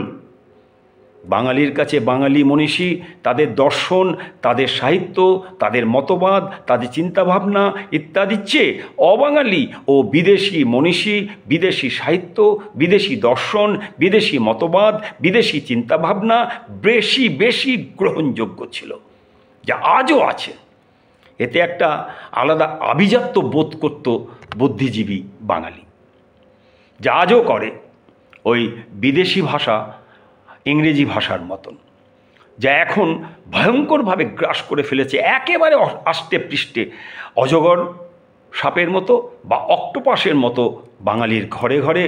বাঙালির কাছে বাঙালি মনীষী, তাদের দর্শন, তাদের সাহিত্য, তাদের মতবাদ, তাদের চিন্তাভাবনা ইত্যাদির চেয়ে অবাঙালি ও বিদেশি মনীষী, বিদেশি সাহিত্য, বিদেশি দর্শন, বিদেশি মতবাদ, বিদেশি চিন্তাভাবনা বেশি বেশি গ্রহণযোগ্য ছিল, যা আজও আছে। এতে একটা আলাদা আভিজাত্য বোধ করত বুদ্ধিজীবী বাঙালি, যা আজও করে। ওই বিদেশি ভাষা ইংরেজি ভাষার মতন, যা এখন ভয়ঙ্করভাবে গ্রাস করে ফেলেছে একেবারে আষ্টে পৃষ্ঠে, অজগর সাপের মতো বা অক্টোপাসের মতো বাঙালির ঘরে ঘরে,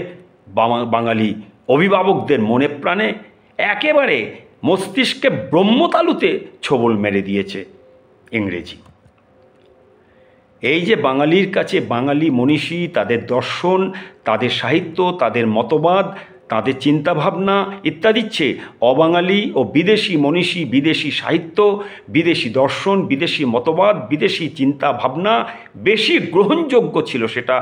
বাঙালি অভিভাবকদের মনে প্রাণে, একেবারে মস্তিষ্কে ব্রহ্মতালুতে ছোবল মেরে দিয়েছে ইংরেজি। এই যে বাঙালির কাছে বাঙালি মনীষী, তাদের দর্শন, তাদের সাহিত্য, তাদের মতবাদ, তাদের চিন্তাভাবনা ইত্যাদির চেয়ে অবাঙালি ও বিদেশি মনীষী, বিদেশি সাহিত্য, বিদেশি দর্শন, বিদেশি মতবাদ, বিদেশি চিন্তাভাবনা বেশি গ্রহণযোগ্য ছিল, সেটা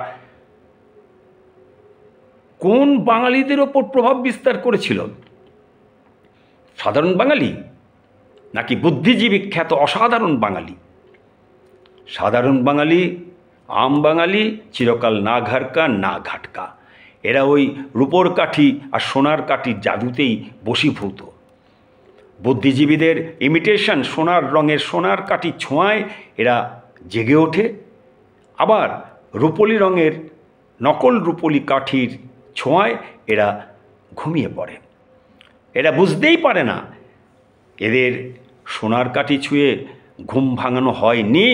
কোন বাঙালিদের ওপর প্রভাব বিস্তার করেছিল? সাধারণ বাঙালি নাকি বুদ্ধিজীবী খ্যাত অসাধারণ বাঙালি? সাধারণ বাঙালি, আম বাঙালি চিরকাল না ঘাটকা না ঘাটকা, এরা ওই রূপোর কাঠি আর সোনার কাঠির জাদুতেই বশীভূত। বুদ্ধিজীবীদের ইমিটেশন, সোনার রঙের সোনার কাঠির ছোঁয়ায় এরা জেগে ওঠে, আবার রূপোলি রঙের নকল রূপোলি কাঠির ছোঁয়ায় এরা ঘুমিয়ে পড়ে। এরা বুঝতেই পারে না এদের সোনার কাঠি ছুঁয়ে ঘুম ভাঙানো হয়নি,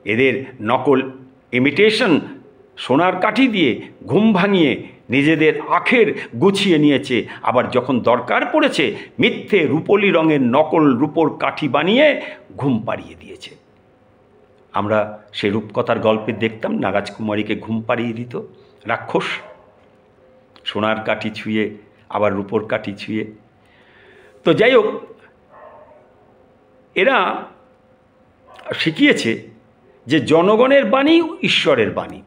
এদের নকল ইমিটেশন সোনার কাঠি দিয়ে ঘুম ভাঙিয়ে নিজেদের আখের গুছিয়ে নিয়েছে, আবার যখন দরকার পড়েছে মিথ্যে রূপোলি রঙের নকল রূপোর কাঠি বানিয়ে ঘুম পাড়িয়ে দিয়েছে। আমরা সে রূপকথার গল্পে দেখতাম, নাগাজকুমারীকে ঘুম পাড়িয়ে দিত রাক্ষস, সোনার কাঠি ছুঁয়ে আবার রূপোর কাঠি ছুঁয়ে। তো যাই হোক, এরা শিখিয়েছে যে জনগণের বাণী ঈশ্বরের বাণী।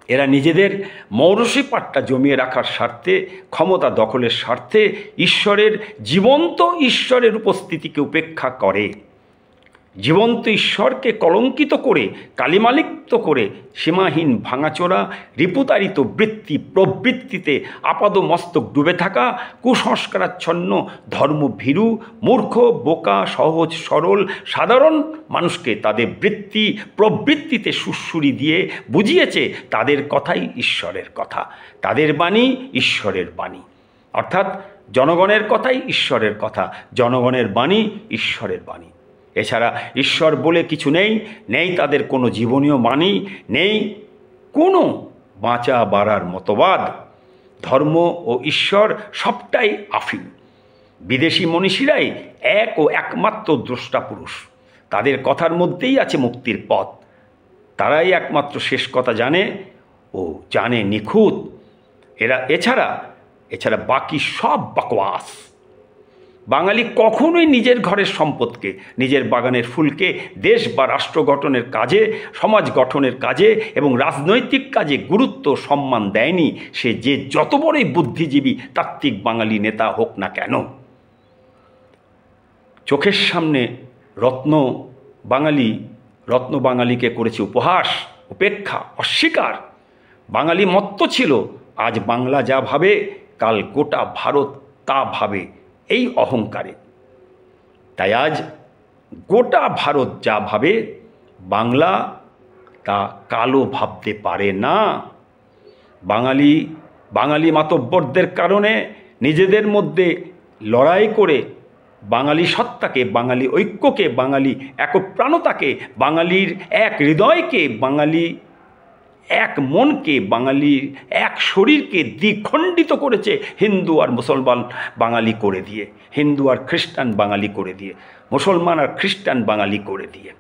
এরা নিজেদের মৌরসী পাট্টা জমিয়ে রাখার স্বার্থে, ক্ষমতা দখলের স্বার্থে ঈশ্বরের, জীবন্ত ঈশ্বরের উপস্থিতিকে উপেক্ষা করে। জীবন্ত ঈশ্বরকে কলঙ্কিত করে, কালিমালিপ্ত করে সীমাহীন ভাঙাচোরা রিপুতাড়িত বৃত্তি প্রবৃত্তিতে আপাদমস্তক ডুবে থাকা কুসংস্কারাচ্ছন্ন ধর্মভীরু মূর্খ বোকা সহজ সরল সাধারণ মানুষকে তাদের বৃত্তি প্রবৃত্তিতে সুড়সুড়ি দিয়ে বুঝিয়েছে তাদের কথাই ঈশ্বরের কথা, তাদের বাণী ঈশ্বরের বাণী, অর্থাৎ জনগণের কথাই ঈশ্বরের কথা, জনগণের বাণী ঈশ্বরের বাণী। এছাড়া ঈশ্বর বলে কিছু নেই, নেই তাদের কোনো জীবনীয় বাণী, নেই কোনো বাঁচা বাড়ার মতবাদ। ধর্ম ও ঈশ্বর সবটাই আফিম। বিদেশি মনীষীরাই এক ও একমাত্র দ্রষ্টা পুরুষ, তাদের কথার মধ্যেই আছে মুক্তির পথ, তারাই একমাত্র শেষ কথা জানে ও জানে নিখুঁত। এছাড়া বাকি সব বকওয়াস। বাঙালি কখনোই নিজের ঘরের সম্পদকে, নিজের বাগানের ফুলকে দেশ বা রাষ্ট্র গঠনের কাজে, সমাজ গঠনের কাজে এবং রাজনৈতিক কাজে গুরুত্ব সম্মান দেয়নি, সে যে যত বড়ই বুদ্ধিজীবী তাত্ত্বিক বাঙালি নেতা হোক না কেন। চোখের সামনে রত্ন বাঙালিকে করেছে উপহাস, উপেক্ষা, অস্বীকার। বাঙালি মত্ত ছিল, আজ বাংলা যা ভাবে কাল গোটা ভারত তা ভাবে, এই অহংকারে। তাই আজ গোটা ভারত যা ভাবে বাংলা তা কালও ভাবতে পারে না। বাঙালি মাতব্বরদের কারণে নিজেদের মধ্যে লড়াই করে বাঙালি সত্তাকে, বাঙালি ঐক্যকে, বাঙালি একপ্রাণতাকে, বাঙালির এক হৃদয়কে, বাঙালি এক মনকে, বাঙালির এক শরীরকে দ্বিখণ্ডিত করেছে হিন্দু আর মুসলমান বাঙালি করে দিয়ে, হিন্দু আর খ্রিস্টান বাঙালি করে দিয়ে, মুসলমান আর খ্রিস্টান বাঙালি করে দিয়ে।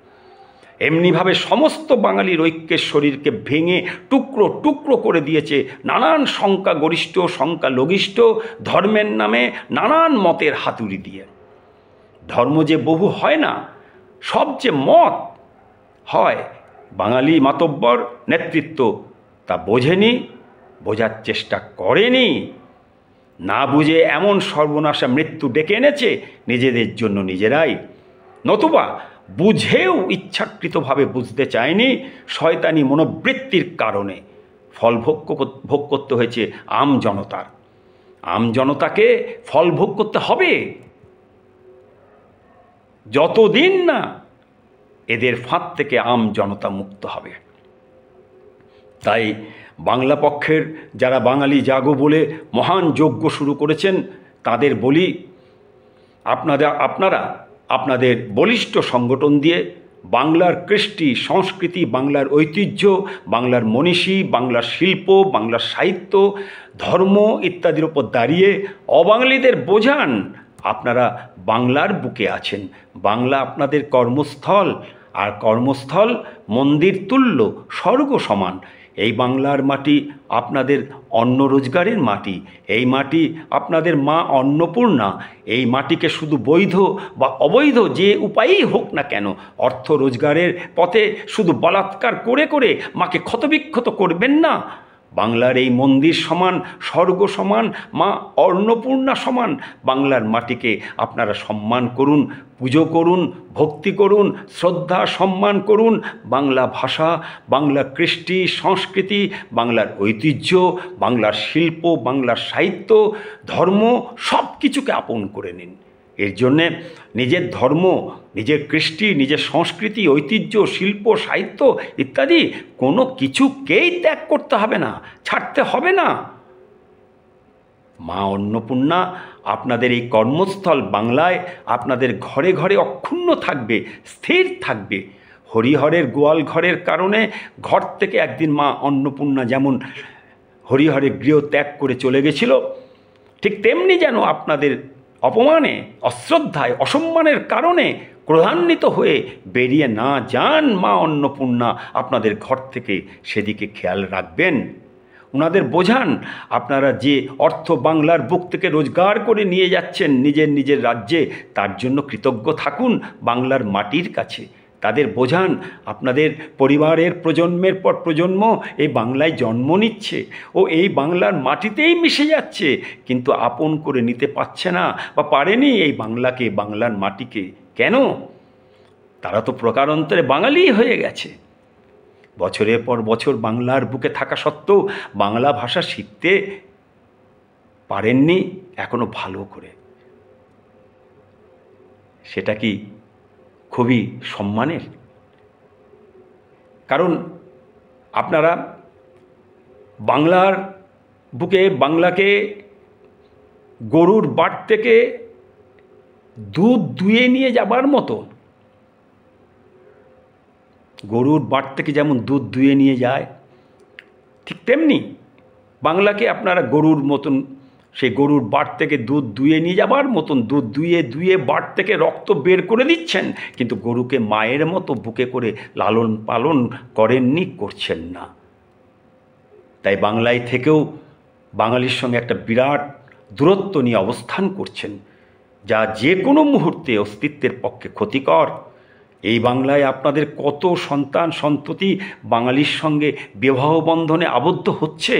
এমনিভাবে সমস্ত বাঙালির ঐক্যের শরীরকে ভেঙে টুকরো টুকরো করে দিয়েছে নানান সংখ্যাগরিষ্ঠ সংখ্যালঘিষ্ঠ ধর্মের নামে নানান মতের হাতুড়ি দিয়ে। ধর্ম যে বহু হয় না, সব যে মত হয়, বাঙালি মাতব্বর নেতৃত্ব তা বোঝেনি, বোঝার চেষ্টা করেনি, না বুঝে এমন সর্বনাশা মৃত্যু ডেকে এনেছে নিজেদের জন্য নিজেরাই, নতুবা বুঝেও ইচ্ছাকৃতভাবে বুঝতে চায়নি শয়তানি মনোবৃত্তির কারণে। ফল ভোগ করতে হয়েছে আম জনতার। আম জনতাকে ফল ভোগ করতে হবে যতদিন না এদের ফাঁদ থেকে আম জনতা মুক্ত হবে। তাই বাংলা পক্ষের যারা বাঙালি জাগো বলে মহান যজ্ঞ শুরু করেছেন তাদের বলি, আপনারা আপনাদের বলিষ্ঠ সংগঠন দিয়ে বাংলার কৃষ্টি সংস্কৃতি, বাংলার ঐতিহ্য, বাংলার মনীষী, বাংলার শিল্প, বাংলার সাহিত্য, ধর্ম ইত্যাদির ওপর দাঁড়িয়ে অবাঙালিদের বোঝান আপনারা বাংলার বুকে আছেন, বাংলা আপনাদের কর্মস্থল, আর কর্মস্থল মন্দির তুল্য, স্বর্গ সমান। এই বাংলার মাটি আপনাদের অন্ন রোজগারের মাটি, এই মাটি আপনাদের মা অন্নপূর্ণা। এই মাটিকে শুধু বৈধ বা অবৈধ যে উপায়েই হোক না কেন, অর্থ রোজগারের পথে শুধু বলাৎকার করে করে মাকে ক্ষতবিক্ষত করবেন না। বাংলার এই মন্দির সমান, স্বর্গ সমান, মা অন্নপূর্ণা সমান বাংলার মাটিকে আপনারা সম্মান করুন, পুজো করুন, ভক্তি করুন, শ্রদ্ধা সম্মান করুন। বাংলা ভাষা, বাংলা কৃষ্টি সংস্কৃতি, বাংলার ঐতিহ্য, বাংলার শিল্প, বাংলার সাহিত্য, ধর্ম সব কিছুকে আপন করে নিন। এর জন্যে নিজের ধর্ম, নিজের কৃষ্টি, নিজের সংস্কৃতি, ঐতিহ্য, শিল্প, সাহিত্য ইত্যাদি কোনো কিছুকেই ত্যাগ করতে হবে না, ছাড়তে হবে না। মা অন্নপূর্ণা আপনাদের এই কর্মস্থল বাংলায় আপনাদের ঘরে ঘরে অক্ষুণ্ণ থাকবে, স্থির থাকবে। হরিহরের গোয়াল ঘরের কারণে ঘর থেকে একদিন মা অন্নপূর্ণা যেমন হরিহরের গৃহ ত্যাগ করে চলে গেছিল, ঠিক তেমনি যেন আপনাদের অপমানে, অশ্রদ্ধায়, অসম্মানের কারণে ক্রোধান্বিত হয়ে বেরিয়ে না যান মা অন্নপূর্ণা আপনাদের ঘর থেকে, সেদিকে খেয়াল রাখবেন। ওনাদের বোঝান আপনারা যে অর্থ বাংলার বুক থেকে রোজগার করে নিয়ে যাচ্ছেন নিজের নিজের রাজ্যে, তার জন্য কৃতজ্ঞ থাকুন বাংলার মাটির কাছে। তাদের বোঝান আপনাদের পরিবারের প্রজন্মের পর প্রজন্ম এই বাংলায় জন্ম নিচ্ছে ও এই বাংলার মাটিতেই মিশে যাচ্ছে, কিন্তু আপন করে নিতে পারছে না বা পারেনি এই বাংলাকে, বাংলার মাটিকে। কেন? তারা তো প্রকারান্তরে বাঙালি হয়ে গেছে। বছরের পর বছর বাংলার বুকে থাকা সত্ত্বেও বাংলা ভাষা শিখতে পারেননি এখনো ভালো করে। সেটা কি খুবই সম্মানের? কারণ আপনারা বাংলার বুকে বাংলাকে গরুর বাট থেকে দুধ দুয়ে নিয়ে যাবার মতো, গরুর বাট থেকে যেমন দুধ দুয়ে নিয়ে যায়, ঠিক তেমনি বাংলাকে আপনারা গরুর মতন, সেই গরুর বাট থেকে দুধ দুয়ে নিয়ে যাবার মতন দুধ দুয়ে দুয়ে বাট থেকে রক্ত বের করে দিচ্ছেন, কিন্তু গরুকে মায়ের মতো বুকে করে লালন পালন করেননি, করছেন না। তাই বাংলায় থেকেও বাঙালির সঙ্গে একটা বিরাট দূরত্ব নিয়ে অবস্থান করছেন, যা যে কোনো মুহূর্তে অস্তিত্বের পক্ষে ক্ষতিকর। এই বাংলায় আপনাদের কত সন্তান সন্ততি বাঙালির সঙ্গে বিবাহ বন্ধনে আবদ্ধ হচ্ছে,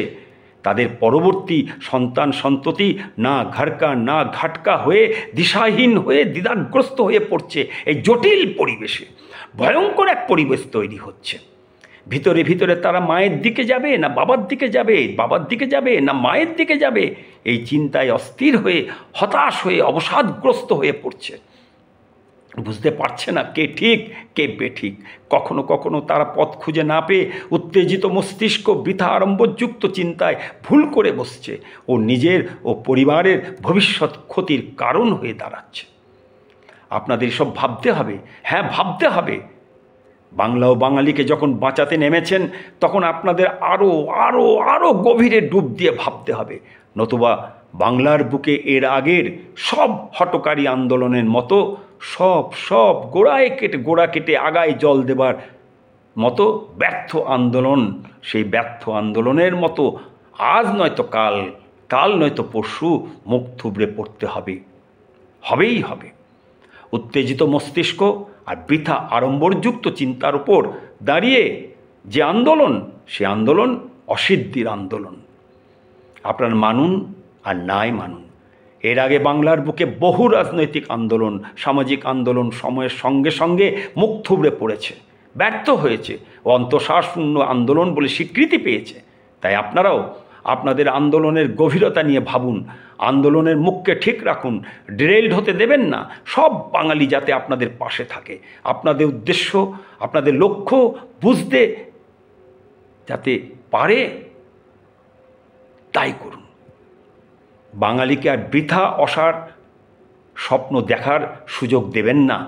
তাদের পরবর্তী সন্তান সন্ততি না ঘাটকা না ঘাটকা হয়ে দিশাহীন হয়ে দ্বিধাগ্রস্ত হয়ে পড়ছে। এই জটিল পরিবেশে ভয়ঙ্কর এক পরিবেশ তৈরি হচ্ছে। ভিতরে ভিতরে তারা মায়ের দিকে যাবে না বাবার দিকে যাবে, বাবার দিকে যাবে না মায়ের দিকে যাবে, এই চিন্তায় অস্থির হয়ে, হতাশ হয়ে, অবসাদগ্রস্ত হয়ে পড়ছে। বুঝতে পারছে না কে ঠিক কে বেঠিক। কখনো কখনো তারা পথ খুঁজে না পেয়ে উত্তেজিত মস্তিষ্ক বৃথা আড়ম্বরযুক্ত চিন্তায় ভুল করে বসছে ও নিজের ও পরিবারের ভবিষ্যৎ ক্ষতির কারণ হয়ে দাঁড়াচ্ছে। আপনাদের সব ভাবতে হবে, হ্যাঁ ভাবতে হবে। বাংলা ও বাঙালিকে যখন বাঁচাতে নেমেছেন তখন আপনাদের আরও আরও আরও গভীরে ডুব দিয়ে ভাবতে হবে, নতুবা বাংলার বুকে এর আগের সব হঠকারী আন্দোলনের মতো সব গোড়া কেটে আগায় জল দেবার মতো ব্যর্থ আন্দোলন, সেই ব্যর্থ আন্দোলনের মতো আজ নয়তো কাল নয়তো পরশু মুখ থুবড়ে পড়তে হবেই হবে। উত্তেজিত মস্তিষ্ক আর বৃথা আড়ম্বরযুক্ত চিন্তার উপর দাঁড়িয়ে যে আন্দোলন, সে আন্দোলন অসিদ্ধির আন্দোলন। আপনারা মানুন আর নাই মানুন, এর আগে বাংলার বুকে বহু রাজনৈতিক আন্দোলন, সামাজিক আন্দোলন সময়ের সঙ্গে সঙ্গে মুখ থুবড়ে পড়েছে, ব্যর্থ হয়েছে ও অন্তঃসারশূন্য আন্দোলন বলে স্বীকৃতি পেয়েছে। তাই আপনারাও আপনাদের আন্দোলনের গভীরতা নিয়ে ভাবুন, আন্দোলনের মুখকে ঠিক রাখুন, ডিরেইলড হতে দেবেন না। সব বাঙালি যাতে আপনাদের পাশে থাকে, আপনাদের উদ্দেশ্য, আপনাদের লক্ষ্য বুঝতে যাতে পারে তাই করুন। বাঙালিকে আর বৃথা অসার স্বপ্ন দেখার সুযোগ দেবেন না।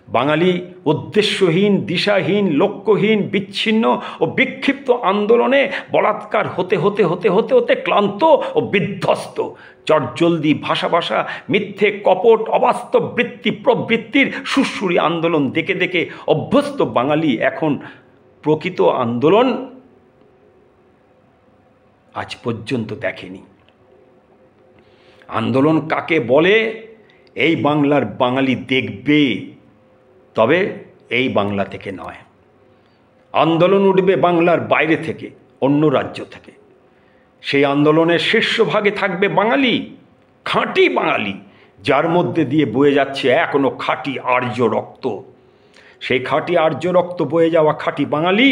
বাঙালি উদ্দেশ্যহীন, দিশাহীন, লক্ষ্যহীন, বিচ্ছিন্ন ও বিক্ষিপ্ত আন্দোলনে বলাৎকার হতে হতে হতে হতে হতে ক্লান্ত ও বিধ্বস্ত। চটজলদি ভাষা মিথ্যে কপট অবাস্তব প্রবৃত্তির সুরসুরি আন্দোলন দেখে দেখে অভ্যস্ত বাঙালি এখন প্রকৃত আন্দোলন আজ পর্যন্ত দেখেনি। আন্দোলন কাকে বলে এই বাংলার বাঙালি দেখবে, তবে এই বাংলা থেকে নয়। আন্দোলন উঠবে বাংলার বাইরে থেকে, অন্য রাজ্য থেকে। সেই আন্দোলনের শীর্ষভাগে থাকবে বাঙালি, খাঁটি বাঙালি, যার মধ্যে দিয়ে বয়ে যাচ্ছে এখনো খাঁটি আর্য রক্ত। সেই খাঁটি আর্য রক্ত বয়ে যাওয়া খাঁটি বাঙালি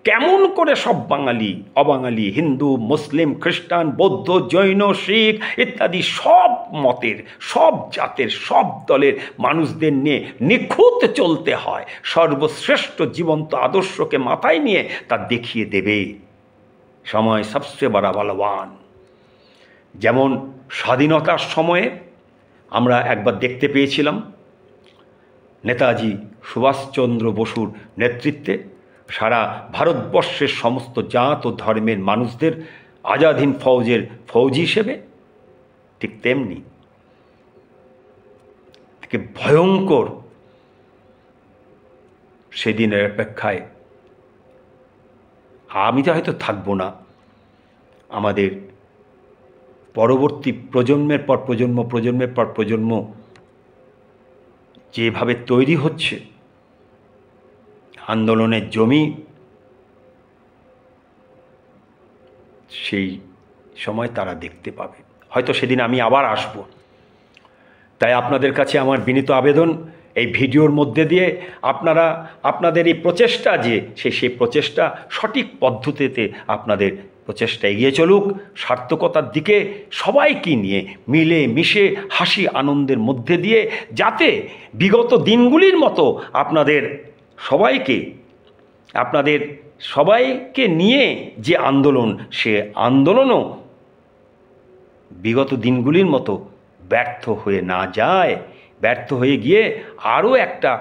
কেমন করে সব বাঙালি, অবাঙালি, হিন্দু, মুসলিম, খ্রিস্টান, বৌদ্ধ, জৈন, শিখ ইত্যাদি সব মতের, সব জাতের, সব দলের মানুষদের নিয়ে নিখুঁত চলতে হয়, সর্বশ্রেষ্ঠ জীবন্ত আদর্শকে মাথায় নিয়ে তা দেখিয়ে দেবে। সময় সবচেয়ে বড় বলবান। যেমন স্বাধীনতার সময়ে আমরা একবার দেখতে পেয়েছিলাম নেতাজি সুভাষচন্দ্র বসুর নেতৃত্বে সারা ভারতবর্ষের সমস্ত জাত ও ধর্মের মানুষদের আজাদ হিন্দ ফৌজের ফৌজি হিসেবে, ঠিক তেমনি থেকে ভয়ঙ্কর সেদিনের অপেক্ষায় আমি তো হয়তো থাকবো না, আমাদের পরবর্তী প্রজন্মের পর প্রজন্ম যেভাবে তৈরি হচ্ছে, আন্দোলনের জমি, সেই সময় তারা দেখতে পাবে। হয়তো সেদিন আমি আবার আসব। তাই আপনাদের কাছে আমার বিনীত আবেদন, এই ভিডিওর মধ্যে দিয়ে আপনারা আপনাদের এই প্রচেষ্টা যে সেই প্রচেষ্টা সঠিক পদ্ধতিতে আপনাদের প্রচেষ্টা এগিয়ে চলুক, সার্থকতার দিকে সবাইকে নিয়ে মিলে মিশে হাসি আনন্দের মধ্যে দিয়ে, যাতে বিগত দিনগুলির মতো আপনাদের সবাইকে নিয়ে যে আন্দোলন, সে আন্দোলনও বিগত দিনগুলির মতো ব্যর্থ হয়ে না যায়, ব্যর্থ হয়ে গিয়ে আরও একটা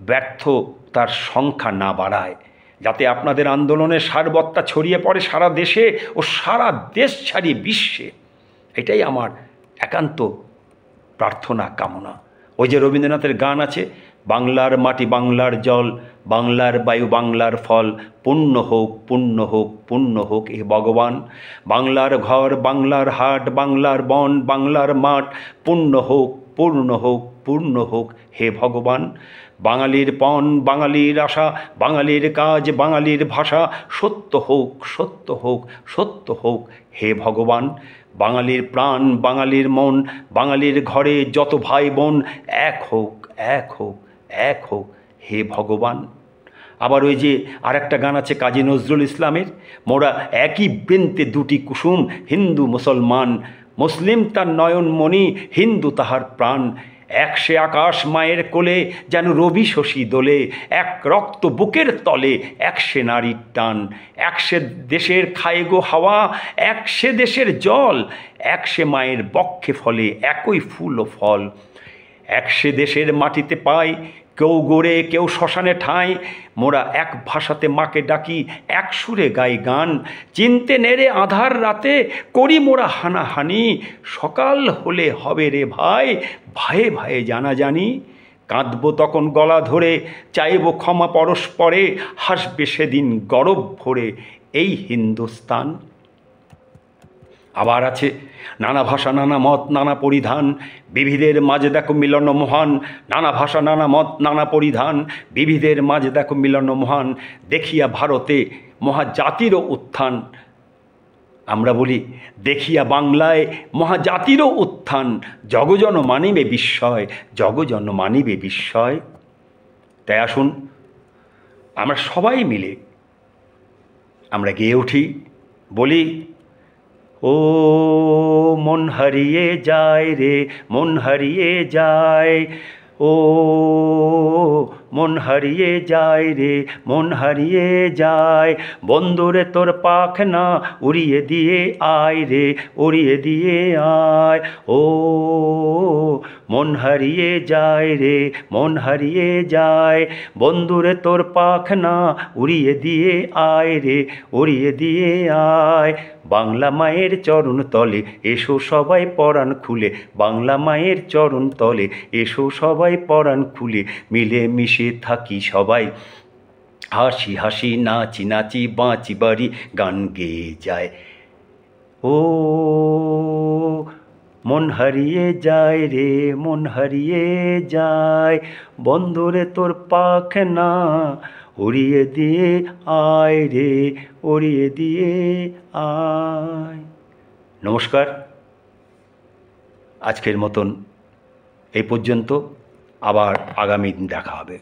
ব্যর্থতার সংখ্যা না বাড়ায়, যাতে আপনাদের আন্দোলনের সারবত্তা ছড়িয়ে পড়ে সারা দেশে ও সারা দেশ ছাড়িয়ে বিশ্বে। এটাই আমার একান্ত প্রার্থনা, কামনা। ওই যে রবীন্দ্রনাথের গান আছে, বাংলার মাটি বাংলার জল, বাংলার বায়ু বাংলার ফল, পুণ্য হোক পুণ্য হোক পুণ্য হোক এ ভগবান। বাংলার ঘর বাংলার হাট, বাংলার বন বাংলার মাঠ, পুণ্য হোক পূর্ণ হোক পূর্ণ হোক হে ভগবান। বাঙালির পণ বাঙালির আশা, বাঙালির কাজ বাঙালির ভাষা, সত্য হোক সত্য হোক সত্য হোক হে ভগবান। বাঙালির প্রাণ বাঙালির মন, বাঙালির ঘরে যত ভাই বোন, এক হোক এক হোক এক হোক হে ভগবান। আবার ওই যে আরেকটা গান আছে কাজী নজরুল ইসলামের, মোরা একই বৃন্তে দুটি কুসুম, হিন্দু মুসলমান, মুসলিম তার নয়নমণি, হিন্দু তাহার প্রাণ। এক সে আকাশ মায়ের কোলে, যেন রবি শশী দোলে, এক রক্ত বুকের তলে, এক সে নারীর টান। এক সে দেশের খায় গো হাওয়া, এক সে দেশের জল, এক সে মায়ের বক্ষে ফলে একই ফুল ও ফল। একসে দেশের মাটিতে পাই, কেউ গড়ে কেউ শ্মশানে ঠাঁই, মোরা এক ভাষাতে মাকে ডাকি, এক সুরে গাই গান। চিনতে নেড়ে আধার রাতে করি মোরা হানাহানি, সকাল হলে হবে রে ভাই, ভায়ে ভায়ে জানাজানি। কাঁদব তখন গলা ধরে, চাইব ক্ষমা পরস্পরে, হাসবে সেদিন গরব ভরে এই হিন্দুস্তান। আবার আছে নানা ভাষা নানা মত নানা পরিধান, বিবিধের মাঝে দেখো মিলন মহান। নানা ভাষা নানা মত নানা পরিধান, বিবিধের মাঝে দেখো মিলন মহান। দেখিয়া ভারতে মহাজাতিরও উত্থান, আমরা বলি দেখিয়া বাংলায় মহাজাতিরও উত্থান। জগজন মানিবে বিস্ময়, জগজন মানিবে বিস্ময়। তাই আসুন আমরা সবাই মিলে আমরা গেয়ে উঠি, বলি ও মন হারিয়ে যায় রে, মন হারিয়ে যায়, ও মন হারিয়ে যায় রে, মন হারিয়ে যায়। বন্ধুরে তোর পাখনা উড়িয়ে দিয়ে আয় রে, উড়িয়ে দিয়ে আয়। ও মন হারিয়ে যায় রে, মন হারিয়ে যায়। বন্ধুরে তোর পাখনা উড়িয়ে দিয়ে আয় রে, উড়িয়ে দিয়ে আয়। বাংলা মায়ের চরণ তলে এসো সবাই পরাণ খুলে, বাংলা মায়ের চরণ তলে এসো সবাই পরাণ খুলে। মিলে মিশে থাকি সবাই, হাসি হাসি নাচি নাচি বাঁচি বাড়ি গান গেয়ে যায়। ও মন হারিয়ে যায় রে, মন হারিয়ে যায়। বন্ধুরে তোর পাখনা উড়িয়ে দিয়ে আয় রে, উড়িয়ে দিয়ে আয়। নমস্কার, আজকের মতন এই পর্যন্ত, আবার আগামী দিন দেখা হবে।